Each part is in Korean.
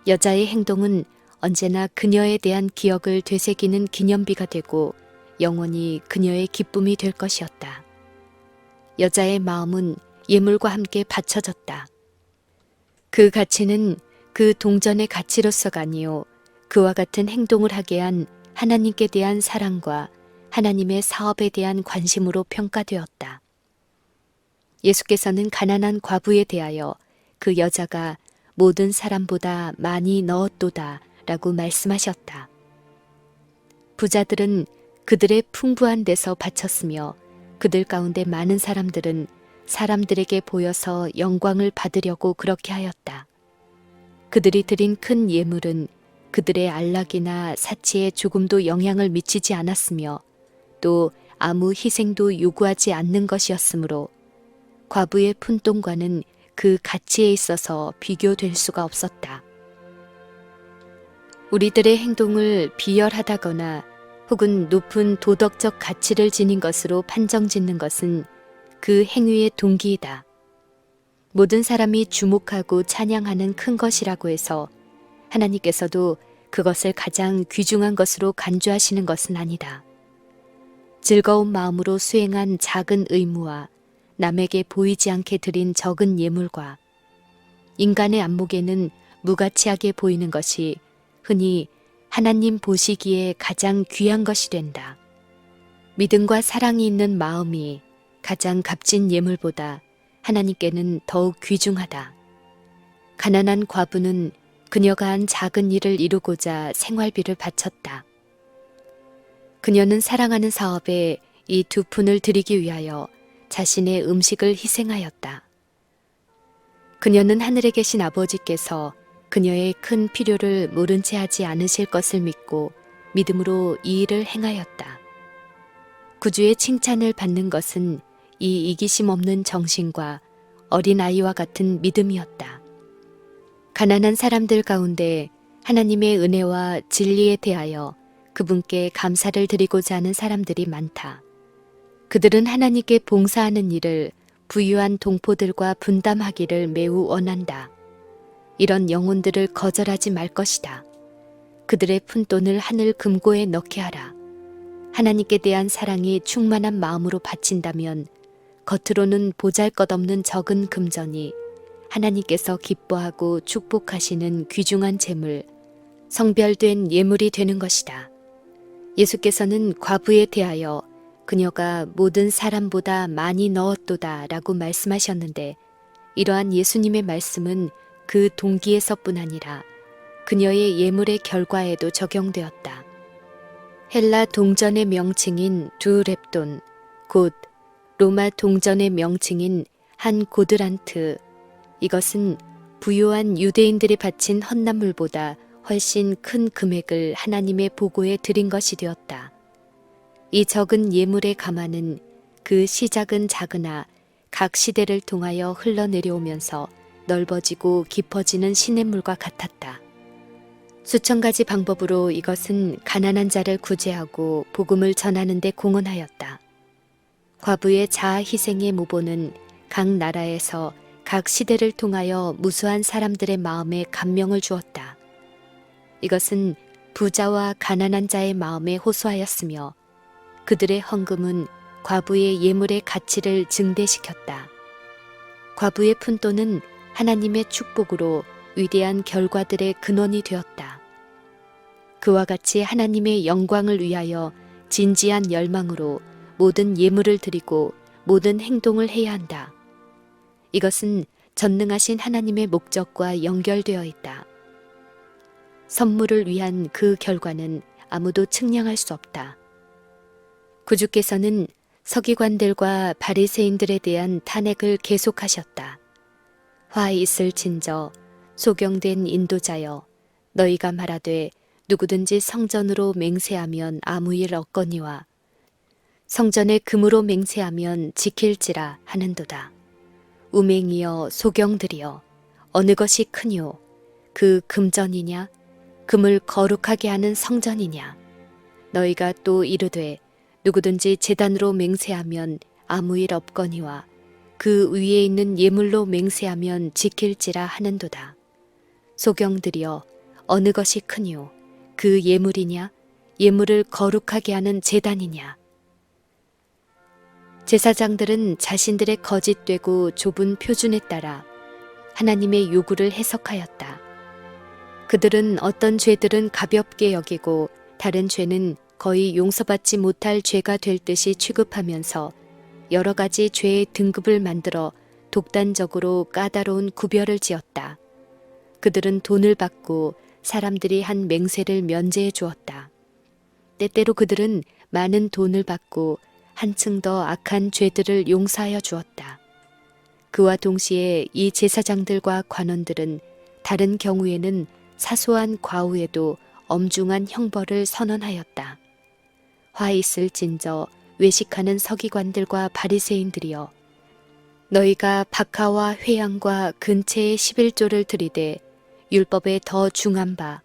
여자의 행동은 언제나 그녀에 대한 기억을 되새기는 기념비가 되고 영원히 그녀의 기쁨이 될 것이었다. 여자의 마음은 예물과 함께 바쳐졌다. 그 가치는 그 동전의 가치로서가 아니요 그와 같은 행동을 하게 한 하나님께 대한 사랑과 하나님의 사업에 대한 관심으로 평가되었다. 예수께서는 가난한 과부에 대하여 그 여자가 모든 사람보다 많이 넣었도다 라고 말씀하셨다. 부자들은 그들의 풍부한 데서 바쳤으며 그들 가운데 많은 사람들은 사람들에게 보여서 영광을 받으려고 그렇게 하였다. 그들이 드린 큰 예물은 그들의 안락이나 사치에 조금도 영향을 미치지 않았으며 또 아무 희생도 요구하지 않는 것이었으므로 과부의 푼돈과는 그 가치에 있어서 비교될 수가 없었다. 우리들의 행동을 비열하다거나 혹은 높은 도덕적 가치를 지닌 것으로 판정짓는 것은 그 행위의 동기이다. 모든 사람이 주목하고 찬양하는 큰 것이라고 해서 하나님께서도 그것을 가장 귀중한 것으로 간주하시는 것은 아니다. 즐거운 마음으로 수행한 작은 의무와 남에게 보이지 않게 드린 적은 예물과 인간의 안목에는 무가치하게 보이는 것이 흔히 하나님 보시기에 가장 귀한 것이 된다. 믿음과 사랑이 있는 마음이 가장 값진 예물보다 하나님께는 더욱 귀중하다. 가난한 과부는 그녀가 한 작은 일을 이루고자 생활비를 바쳤다. 그녀는 사랑하는 사업에 이 2푼을 드리기 위하여 자신의 음식을 희생하였다. 그녀는 하늘에 계신 아버지께서 그녀의 큰 필요를 모른 채 하지 않으실 것을 믿고 믿음으로 이 일을 행하였다. 구주의 칭찬을 받는 것은 이 이기심 없는 정신과 어린아이와 같은 믿음이었다. 가난한 사람들 가운데 하나님의 은혜와 진리에 대하여 그분께 감사를 드리고자 하는 사람들이 많다. 그들은 하나님께 봉사하는 일을 부유한 동포들과 분담하기를 매우 원한다. 이런 영혼들을 거절하지 말 것이다. 그들의 푼돈을 하늘 금고에 넣게 하라. 하나님께 대한 사랑이 충만한 마음으로 바친다면 겉으로는 보잘것없는 적은 금전이 하나님께서 기뻐하고 축복하시는 귀중한 재물, 성별된 예물이 되는 것이다. 예수께서는 과부에 대하여 그녀가 모든 사람보다 많이 넣었도다 라고 말씀하셨는데 이러한 예수님의 말씀은 그 동기에서뿐 아니라 그녀의 예물의 결과에도 적용되었다. 헬라 동전의 명칭인 두 렙돈, 곧 로마 동전의 명칭인 한 고드란트, 이것은 부유한 유대인들이 바친 헌납물보다 훨씬 큰 금액을 하나님의 보고에 드린 것이 되었다. 이 적은 예물의 가마는 그 시작은 작으나 각 시대를 통하여 흘러내려오면서 넓어지고 깊어지는 시냇물과 같았다. 수천 가지 방법으로 이것은 가난한 자를 구제하고 복음을 전하는 데 공헌하였다. 과부의 자아 희생의 모보는 각 나라에서 각 시대를 통하여 무수한 사람들의 마음에 감명을 주었다. 이것은 부자와 가난한 자의 마음에 호소하였으며 그들의 헌금은 과부의 예물의 가치를 증대시켰다. 과부의 푼돈은 하나님의 축복으로 위대한 결과들의 근원이 되었다. 그와 같이 하나님의 영광을 위하여 진지한 열망으로 모든 예물을 드리고 모든 행동을 해야 한다. 이것은 전능하신 하나님의 목적과 연결되어 있다. 선물을 위한 그 결과는 아무도 측량할 수 없다. 구주께서는 서기관들과 바리새인들에 대한 탄핵을 계속하셨다. 화 있을진저 소경된 인도자여 너희가 말하되 누구든지 성전으로 맹세하면 아무 일 없거니와 성전에 금으로 맹세하면 지킬지라 하는도다. 우맹이여 소경들이여 어느 것이 크뇨 그 금전이냐 금을 거룩하게 하는 성전이냐 너희가 또 이르되 누구든지 제단으로 맹세하면 아무 일 없거니와 그 위에 있는 예물로 맹세하면 지킬지라 하는도다. 소경들이여 어느 것이 크뇨? 그 예물이냐? 예물을 거룩하게 하는 제단이냐? 제사장들은 자신들의 거짓되고 좁은 표준에 따라 하나님의 요구를 해석하였다. 그들은 어떤 죄들은 가볍게 여기고 다른 죄는 거의 용서받지 못할 죄가 될 듯이 취급하면서 여러 가지 죄의 등급을 만들어 독단적으로 까다로운 구별을 지었다. 그들은 돈을 받고 사람들이 한 맹세를 면제해 주었다. 때때로 그들은 많은 돈을 받고 한층 더 악한 죄들을 용서하여 주었다. 그와 동시에 이 제사장들과 관원들은 다른 경우에는 사소한 과오에도 엄중한 형벌을 선언하였다. 화 있을진저 외식하는 서기관들과 바리새인들이여, 너희가 박하와 회양과 근체의 11조를 들이되 율법에 더 중한 바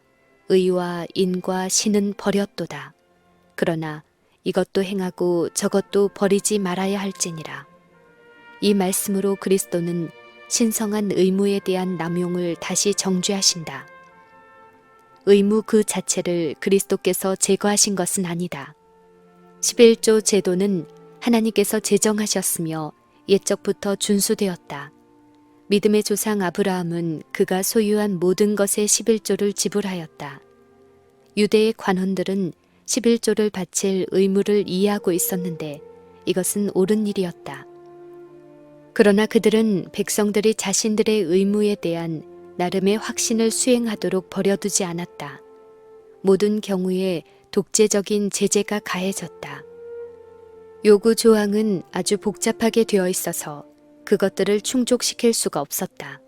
의와 인과 신은 버렸도다. 그러나 이것도 행하고 저것도 버리지 말아야 할지니라. 이 말씀으로 그리스도는 신성한 의무에 대한 남용을 다시 정죄하신다. 의무 그 자체를 그리스도께서 제거하신 것은 아니다. 11조 제도는 하나님께서 제정하셨으며 옛적부터 준수되었다. 믿음의 조상 아브라함은 그가 소유한 모든 것의 11조를 지불하였다. 유대의 관원들은 11조를 바칠 의무를 이해하고 있었는데 이것은 옳은 일이었다. 그러나 그들은 백성들이 자신들의 의무에 대한 나름의 확신을 수행하도록 버려두지 않았다. 모든 경우에 독재적인 제재가 가해졌다. 요구 조항은 아주 복잡하게 되어 있어서 그것들을 충족시킬 수가 없었다.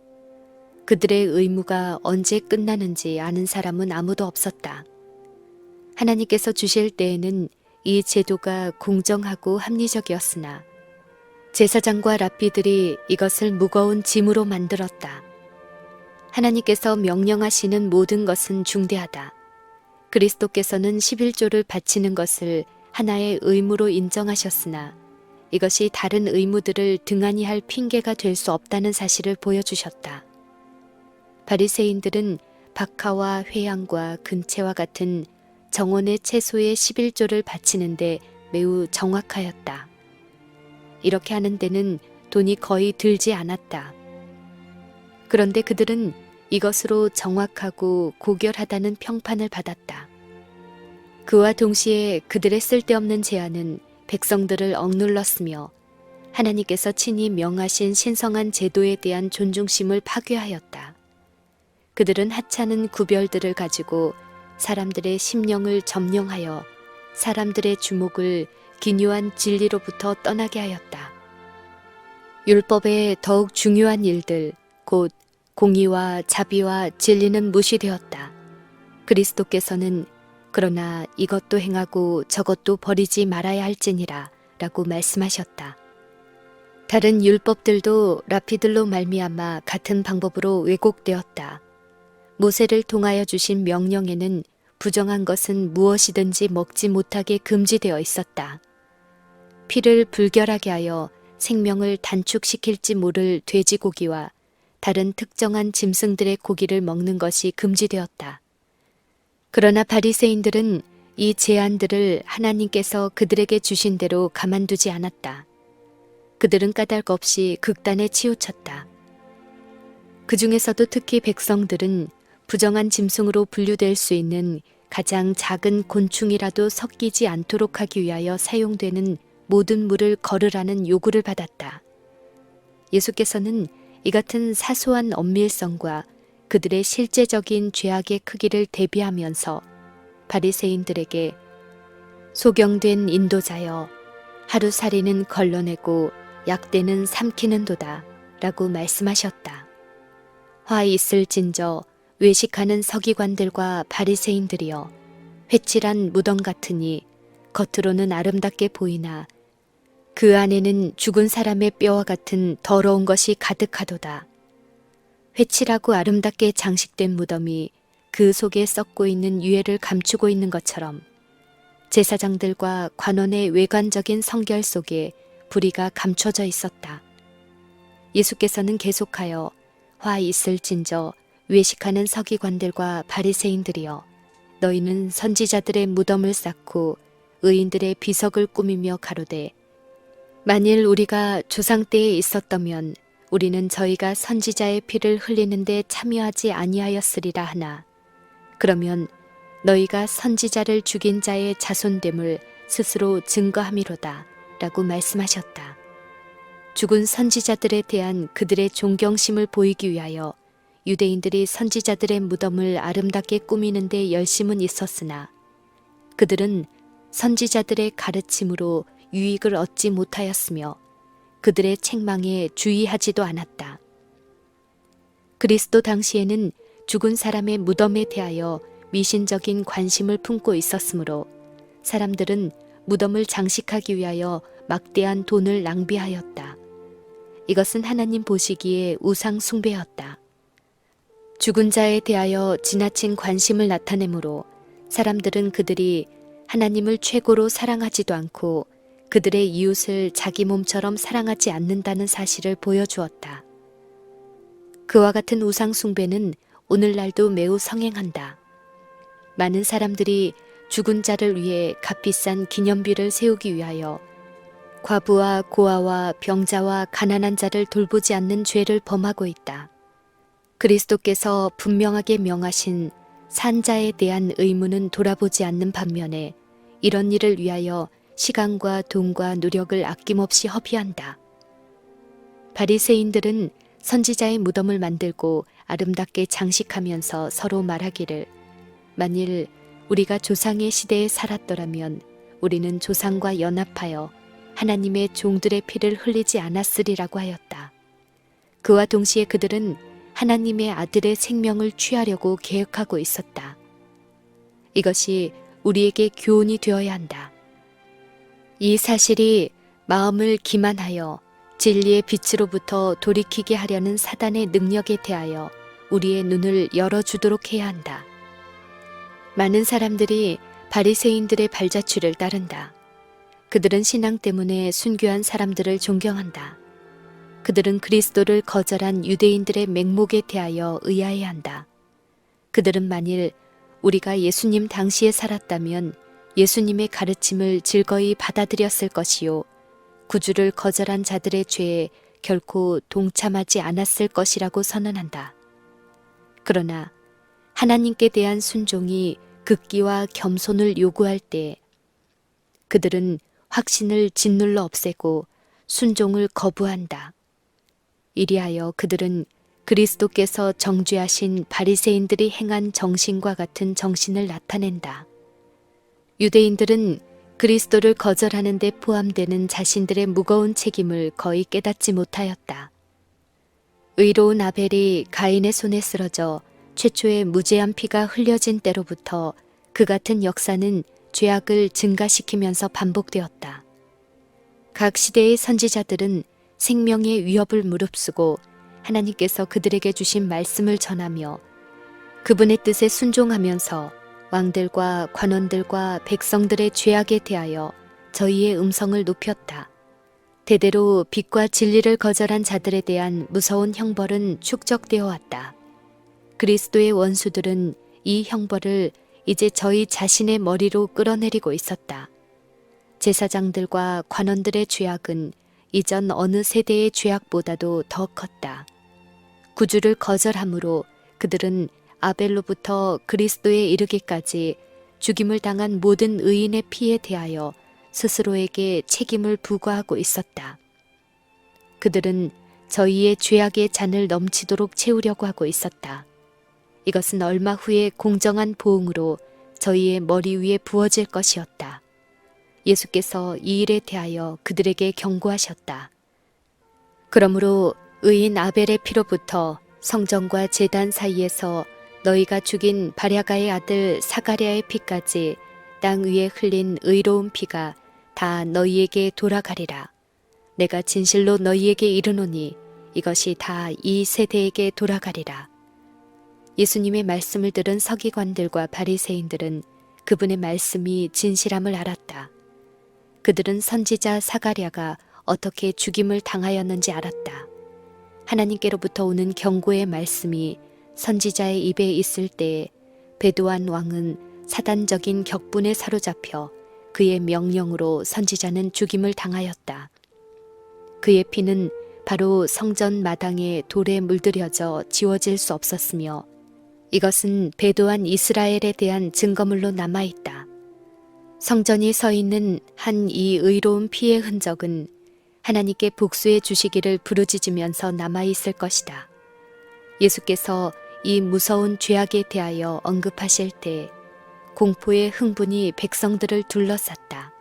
그들의 의무가 언제 끝나는지 아는 사람은 아무도 없었다. 하나님께서 주실 때에는 이 제도가 공정하고 합리적이었으나 제사장과 랍비들이 이것을 무거운 짐으로 만들었다. 하나님께서 명령하시는 모든 것은 중대하다. 그리스도께서는 11조를 바치는 것을 하나의 의무로 인정하셨으나 이것이 다른 의무들을 등한히 할 핑계가 될 수 없다는 사실을 보여주셨다. 바리새인들은 박하와 회양과 근체와 같은 정원의 채소의 11조를 바치는데 매우 정확하였다. 이렇게 하는 데는 돈이 거의 들지 않았다. 그런데 그들은 이것으로 정확하고 고결하다는 평판을 받았다. 그와 동시에 그들의 쓸데없는 제안은 백성들을 억눌렀으며 하나님께서 친히 명하신 신성한 제도에 대한 존중심을 파괴하였다. 그들은 하찮은 구별들을 가지고 사람들의 심령을 점령하여 사람들의 주목을 기묘한 진리로부터 떠나게 하였다. 율법의 더욱 중요한 일들, 곧 공의와 자비와 진리는 무시되었다. 그리스도께서는 그러나 이것도 행하고 저것도 버리지 말아야 할지니라 라고 말씀하셨다. 다른 율법들도 랍비들로 말미암아 같은 방법으로 왜곡되었다. 모세를 통하여 주신 명령에는 부정한 것은 무엇이든지 먹지 못하게 금지되어 있었다. 피를 불결하게 하여 생명을 단축시킬지 모를 돼지고기와 다른 특정한 짐승들의 고기를 먹는 것이 금지되었다. 그러나 바리새인들은 이 제안들을 하나님께서 그들에게 주신 대로 가만두지 않았다. 그들은 까닭 없이 극단에 치우쳤다. 그 중에서도 특히 백성들은 부정한 짐승으로 분류될 수 있는 가장 작은 곤충이라도 섞이지 않도록 하기 위하여 사용되는 모든 물을 거르라는 요구를 받았다. 예수께서는 이 같은 사소한 엄밀성과 그들의 실제적인 죄악의 크기를 대비하면서 바리새인들에게 소경된 인도자여, 하루살이는 걸러내고 약대는 삼키는도다 라고 말씀하셨다. 화 있을진저 외식하는 서기관들과 바리새인들이여, 회칠한 무덤 같으니 겉으로는 아름답게 보이나 그 안에는 죽은 사람의 뼈와 같은 더러운 것이 가득하도다. 회칠하고 아름답게 장식된 무덤이 그 속에 썩고 있는 유해를 감추고 있는 것처럼 제사장들과 관원의 외관적인 성결 속에 불의가 감춰져 있었다. 예수께서는 계속하여 화 있을진저 외식하는 서기관들과 바리새인들이여, 너희는 선지자들의 무덤을 쌓고 의인들의 비석을 꾸미며 가로되, 만일 우리가 조상 때에 있었다면 우리는 저희가 선지자의 피를 흘리는데 참여하지 아니하였으리라 하나, 그러면 너희가 선지자를 죽인 자의 자손됨을 스스로 증거함이로다 라고 말씀하셨다. 죽은 선지자들에 대한 그들의 존경심을 보이기 위하여 유대인들이 선지자들의 무덤을 아름답게 꾸미는데 열심은 있었으나 그들은 선지자들의 가르침으로 유익을 얻지 못하였으며 그들의 책망에 주의하지도 않았다. 그리스도 당시에는 죽은 사람의 무덤에 대하여 미신적인 관심을 품고 있었으므로 사람들은 무덤을 장식하기 위하여 막대한 돈을 낭비하였다. 이것은 하나님 보시기에 우상 숭배였다. 죽은 자에 대하여 지나친 관심을 나타내므로 사람들은 그들이 하나님을 최고로 사랑하지도 않고 그들의 이웃을 자기 몸처럼 사랑하지 않는다는 사실을 보여주었다. 그와 같은 우상 숭배는 오늘날도 매우 성행한다. 많은 사람들이 죽은 자를 위해 값비싼 기념비를 세우기 위하여 과부와 고아와 병자와 가난한 자를 돌보지 않는 죄를 범하고 있다. 그리스도께서 분명하게 명하신 산자에 대한 의무는 돌아보지 않는 반면에 이런 일을 위하여 시간과 돈과 노력을 아낌없이 허비한다. 바리새인들은 선지자의 무덤을 만들고 아름답게 장식하면서 서로 말하기를, 만일 우리가 조상의 시대에 살았더라면 우리는 조상과 연합하여 하나님의 종들의 피를 흘리지 않았으리라고 하였다. 그와 동시에 그들은 하나님의 아들의 생명을 취하려고 계획하고 있었다. 이것이 우리에게 교훈이 되어야 한다. 이 사실이 마음을 기만하여 진리의 빛으로부터 돌이키게 하려는 사단의 능력에 대하여 우리의 눈을 열어주도록 해야 한다. 많은 사람들이 바리새인들의 발자취를 따른다. 그들은 신앙 때문에 순교한 사람들을 존경한다. 그들은 그리스도를 거절한 유대인들의 맹목에 대하여 의아해 한다. 그들은 만일 우리가 예수님 당시에 살았다면 예수님의 가르침을 즐거이 받아들였을 것이요, 구주를 거절한 자들의 죄에 결코 동참하지 않았을 것이라고 선언한다. 그러나 하나님께 대한 순종이 극기와 겸손을 요구할 때 그들은 확신을 짓눌러 없애고 순종을 거부한다. 이리하여 그들은 그리스도께서 정죄하신 바리새인들이 행한 정신과 같은 정신을 나타낸다. 유대인들은 그리스도를 거절하는 데 포함되는 자신들의 무거운 책임을 거의 깨닫지 못하였다. 의로운 아벨이 가인의 손에 쓰러져 최초의 무죄한 피가 흘려진 때로부터 그 같은 역사는 죄악을 증가시키면서 반복되었다. 각 시대의 선지자들은 생명의 위협을 무릅쓰고 하나님께서 그들에게 주신 말씀을 전하며 그분의 뜻에 순종하면서 왕들과 관원들과 백성들의 죄악에 대하여 저희의 음성을 높였다. 대대로 빛과 진리를 거절한 자들에 대한 무서운 형벌은 축적되어 왔다. 그리스도의 원수들은 이 형벌을 이제 저희 자신의 머리로 끌어내리고 있었다. 제사장들과 관원들의 죄악은 이전 어느 세대의 죄악보다도 더 컸다. 구주를 거절함으로 그들은 아벨로부터 그리스도에 이르기까지 죽임을 당한 모든 의인의 피에 대하여 스스로에게 책임을 부과하고 있었다. 그들은 저희의 죄악의 잔을 넘치도록 채우려고 하고 있었다. 이것은 얼마 후에 공정한 보응으로 저희의 머리 위에 부어질 것이었다. 예수께서 이 일에 대하여 그들에게 경고하셨다. 그러므로 의인 아벨의 피로부터 성전과 제단 사이에서 너희가 죽인 바랴가의 아들 사가랴의 피까지 땅 위에 흘린 의로운 피가 다 너희에게 돌아가리라. 내가 진실로 너희에게 이르노니 이것이 다 이 세대에게 돌아가리라. 예수님의 말씀을 들은 서기관들과 바리새인들은 그분의 말씀이 진실함을 알았다. 그들은 선지자 사가랴가 어떻게 죽임을 당하였는지 알았다. 하나님께로부터 오는 경고의 말씀이 선지자의 입에 있을 때에 베도안 왕은 사단적인 격분에 사로잡혀 그의 명령으로 선지자는 죽임을 당하였다. 그의 피는 바로 성전 마당에 돌에 물들여져 지워질 수 없었으며 이것은 배도한 이스라엘에 대한 증거물로 남아있다. 성전이 서 있는 한 이 의로운 피의 흔적은 하나님께 복수해 주시기를 부르짖으면서 남아있을 것이다. 예수께서 이 무서운 죄악에 대하여 언급하실 때 공포의 흥분이 백성들을 둘러쌌다.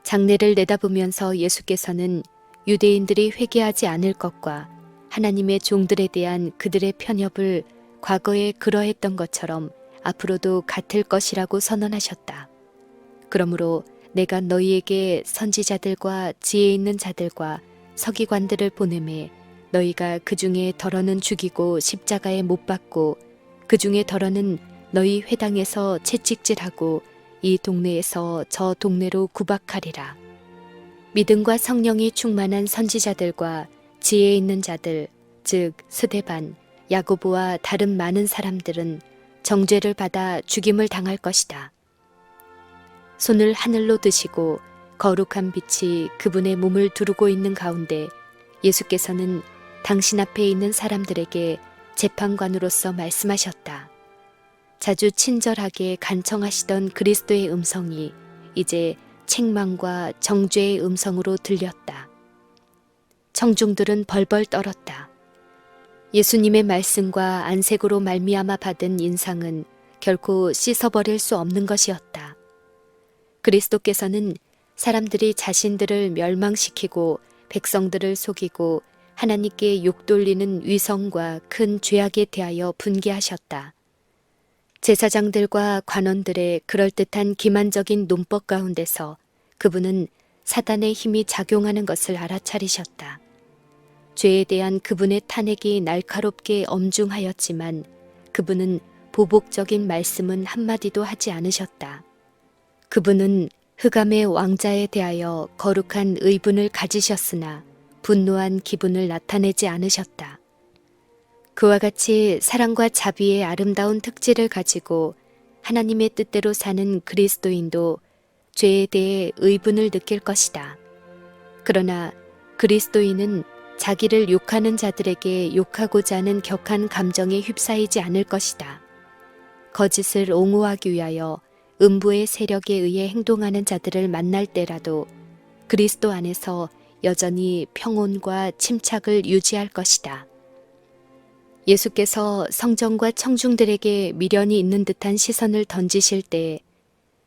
장래를 내다보면서 예수께서는 유대인들이 회개하지 않을 것과 하나님의 종들에 대한 그들의 편협을 과거에 그러했던 것처럼 앞으로도 같을 것이라고 선언하셨다. 그러므로 내가 너희에게 선지자들과 지혜 있는 자들과 서기관들을 보내매 너희가 그 중에 덜어는 죽이고 십자가에 못 박고 그 중에 덜어는 너희 회당에서 채찍질하고 이 동네에서 저 동네로 구박하리라. 믿음과 성령이 충만한 선지자들과 지혜 있는 자들, 즉 스데반, 야고보와 다른 많은 사람들은 정죄를 받아 죽임을 당할 것이다. 손을 하늘로 드시고 거룩한 빛이 그분의 몸을 두르고 있는 가운데 예수께서는 당신 앞에 있는 사람들에게 재판관으로서 말씀하셨다. 자주 친절하게 간청하시던 그리스도의 음성이 이제 책망과 정죄의 음성으로 들렸다. 청중들은 벌벌 떨었다. 예수님의 말씀과 안색으로 말미암아 받은 인상은 결코 씻어버릴 수 없는 것이었다. 그리스도께서는 사람들이 자신들을 멸망시키고 백성들을 속이고 하나님께 욕돌리는 위선과 큰 죄악에 대하여 분개하셨다. 제사장들과 관원들의 그럴듯한 기만적인 논법 가운데서 그분은 사단의 힘이 작용하는 것을 알아차리셨다. 죄에 대한 그분의 탄핵이 날카롭게 엄중하였지만 그분은 보복적인 말씀은 한마디도 하지 않으셨다. 그분은 흑암의 왕자에 대하여 거룩한 의분을 가지셨으나 분노한 기분을 나타내지 않으셨다. 그와 같이 사랑과 자비의 아름다운 특질을 가지고 하나님의 뜻대로 사는 그리스도인도 죄에 대해 의분을 느낄 것이다. 그러나 그리스도인은 자기를 욕하는 자들에게 욕하고자 하는 격한 감정에 휩싸이지 않을 것이다. 거짓을 옹호하기 위하여 음부의 세력에 의해 행동하는 자들을 만날 때라도 그리스도 안에서 여전히 평온과 침착을 유지할 것이다. 예수께서 성전과 청중들에게 미련이 있는 듯한 시선을 던지실 때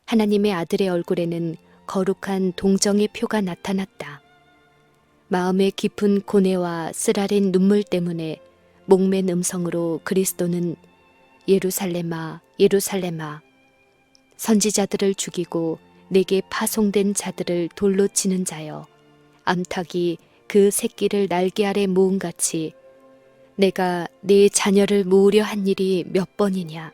하나님의 아들의 얼굴에는 거룩한 동정의 표가 나타났다. 마음의 깊은 고뇌와 쓰라린 눈물 때문에 목맨 음성으로 그리스도는 예루살렘아, 예루살렘아, 선지자들을 죽이고 내게 파송된 자들을 돌로 치는 자여, 암탉이 그 새끼를 날개 아래 모음같이 내가 네 자녀를 모으려 한 일이 몇 번이냐.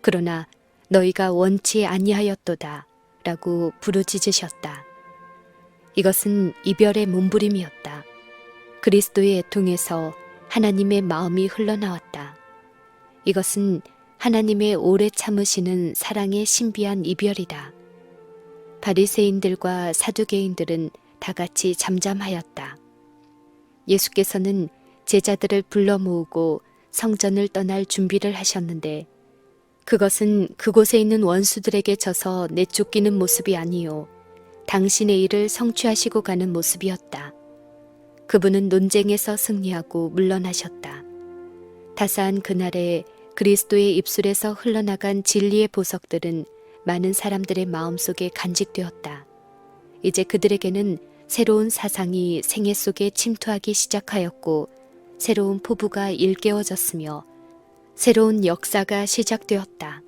그러나 너희가 원치 아니하였도다 라고 부르짖으셨다. 이것은 이별의 몸부림이었다. 그리스도의 애통에서 하나님의 마음이 흘러나왔다. 이것은 하나님의 오래 참으시는 사랑의 신비한 이별이다. 바리새인들과 사두개인들은 다 같이 잠잠하였다. 예수께서는 제자들을 불러 모으고 성전을 떠날 준비를 하셨는데 그것은 그곳에 있는 원수들에게 져서 내쫓기는 모습이 아니요 당신의 일을 성취하시고 가는 모습이었다. 그분은 논쟁에서 승리하고 물러나셨다. 다사한 그날에 그리스도의 입술에서 흘러나간 진리의 보석들은 많은 사람들의 마음속에 간직되었다. 이제 그들에게는 새로운 사상이 생애 속에 침투하기 시작하였고 새로운 포부가 일깨워졌으며 새로운 역사가 시작되었다.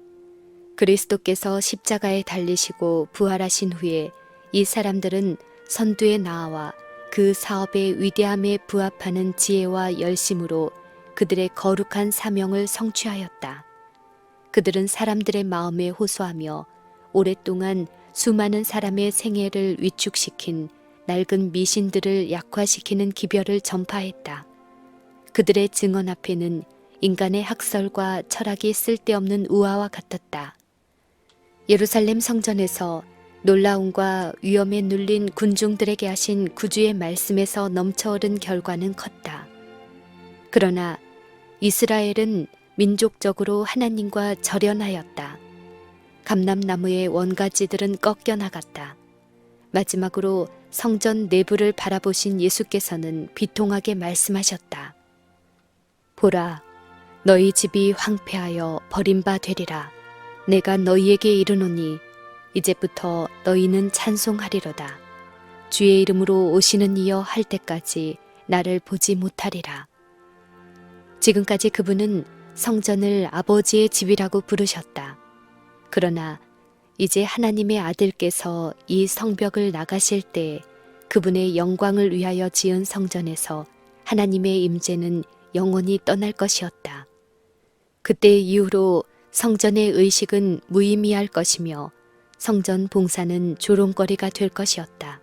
그리스도께서 십자가에 달리시고 부활하신 후에 이 사람들은 선두에 나아와 그 사업의 위대함에 부합하는 지혜와 열심으로 그들의 거룩한 사명을 성취하였다. 그들은 사람들의 마음에 호소하며 오랫동안 수많은 사람의 생애를 위축시킨 낡은 미신들을 약화시키는 기별을 전파했다. 그들의 증언 앞에는 인간의 학설과 철학이 쓸데없는 우화와 같았다. 예루살렘 성전에서 놀라움과 위험에 눌린 군중들에게 하신 구주의 말씀에서 넘쳐흐른 결과는 컸다. 그러나 이스라엘은 민족적으로 하나님과 절연하였다. 감람나무의 원가지들은 꺾여나갔다. 마지막으로 성전 내부를 바라보신 예수께서는 비통하게 말씀하셨다. 보라, 너희 집이 황폐하여 버림바 되리라. 내가 너희에게 이르노니 이제부터 너희는 찬송하리로다. 주의 이름으로 오시는 이여 할 때까지 나를 보지 못하리라. 지금까지 그분은 성전을 아버지의 집이라고 부르셨다. 그러나 이제 하나님의 아들께서 이 성벽을 나가실 때 그분의 영광을 위하여 지은 성전에서 하나님의 임재는 영원히 떠날 것이었다. 그때 이후로 성전의 의식은 무의미할 것이며 성전 봉사는 조롱거리가 될 것이었다.